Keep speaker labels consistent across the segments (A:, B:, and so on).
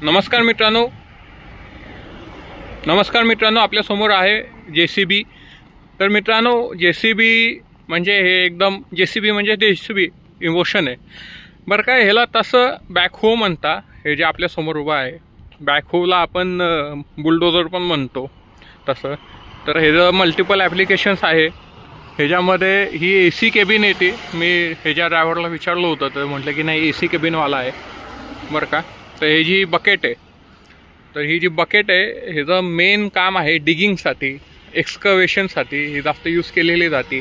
A: नमस्कार मित्रांनो, आपल्या समोर आहे JCB। तर मित्रांनो, JCB म्हणजे हे एकदम JCB म्हणजे JCB इमोशन आहे बरं काय। ह्याला तसं बॅकहो म्हणता। हे जे आपल्या समोर उभा आहे बॅकहोला आपण बुलडोजर पण म्हणतो तसं। तर ह्याचं मल्टिपल ॲप्लिकेशन्स आहे। ह्याच्यामध्ये ही AC केबिन येते। मी ह्याच्या ड्रायव्हरला विचारलं होतं तर म्हटलं की नाही AC केबिनवाला आहे बरं का। तर ही जी बकेट आहे, तर ही जी बकेट आहे ह्याचं मेन काम आहे डिगिंगसाठी, एक्सकवेशनसाठी ही जास्त यूज केलेली जाते।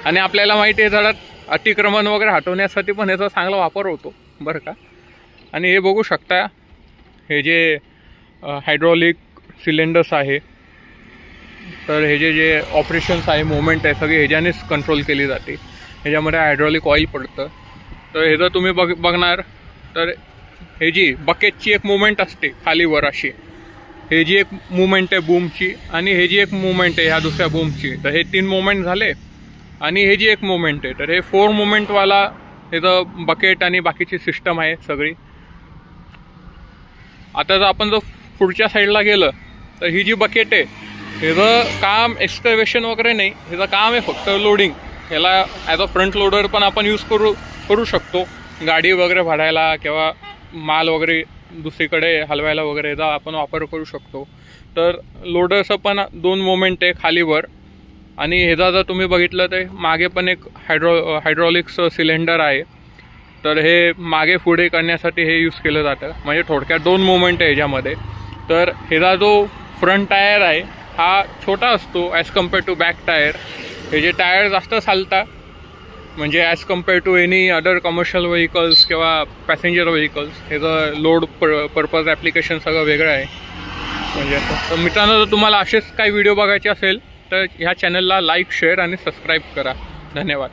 A: आणि आपल्याला माहिती आहे झाडात अतिक्रमण वगैरे हटवण्यासाठी पण ह्याचा चांगला वापर होतो बरं का। आणि हे बघू शकता, हे जे हायड्रॉलिक सिलेंडर्स आहे, तर हे जे ऑपरेशन्स आहे, मुवमेंट आहे, सगळे ह्याच्यानेच कंट्रोल केली जाते। ह्याच्यामध्ये हायड्रॉलिक ऑइल पडतं। तर ह्याचं तुम्ही बघणार तर हे जी बकेटची एक मुवमेंट असते खाली वर अशी, हे जी एक मुवमेंट आहे बूमची, आणि हे जी एक मुवमेंट आहे ह्या दुसऱ्या बूमची। तर हे 3 मुवमेंट झाले आणि हे जी एक मुवमेंट आहे, तर हे 4 मुवमेंटवाला ह्याचं बकेट आणि बाकीची सिस्टम आहे सगळी। आता जर आपण पुढच्या साईडला गेलं तर ही जी बकेट आहे ह्याचं काम एक्सकवेशन वगैरे नाही, ह्याचं काम आहे फक्त लोडिंग। ह्याला ॲज अ फ्रंट लोडर पण आपण यूज करू शकतो, गाडी वगैरे भाडायला किंवा माल वगैरे दुसरीकडे हलवायला वगैरे याचा आपण वापर करू शकतो। तर लोडरचं पण 2 मोमेंट आहे खालीवर। आणि ह्याचा जर तुम्ही बघितलं तर मागे पण एक हायड्रॉलिक्स सिलेंडर आहे। तर हे मागे पुढे करण्यासाठी हे यूज केलं जातं, म्हणजे थोडक्यात 2 मोमेंट आहे ह्याच्यामध्ये। तर ह्याचा जो फ्रंट टायर आहे हा छोटा असतो as compare to back tyre. हे जे टायर जास्त चालतात, म्हणजे as compare to any other commercial vehicles किंवा पॅसेंजर व्हेकल्स, ह्याचं लोड पर्पज ॲप्लिकेशन सगळं वेगळं आहे म्हणजे। तर मित्रांनो, जर तुम्हाला असेच काही व्हिडिओ बघायचे असेल तर ह्या चॅनलला लाईक, शेअर आणि सबस्क्राईब करा। धन्यवाद।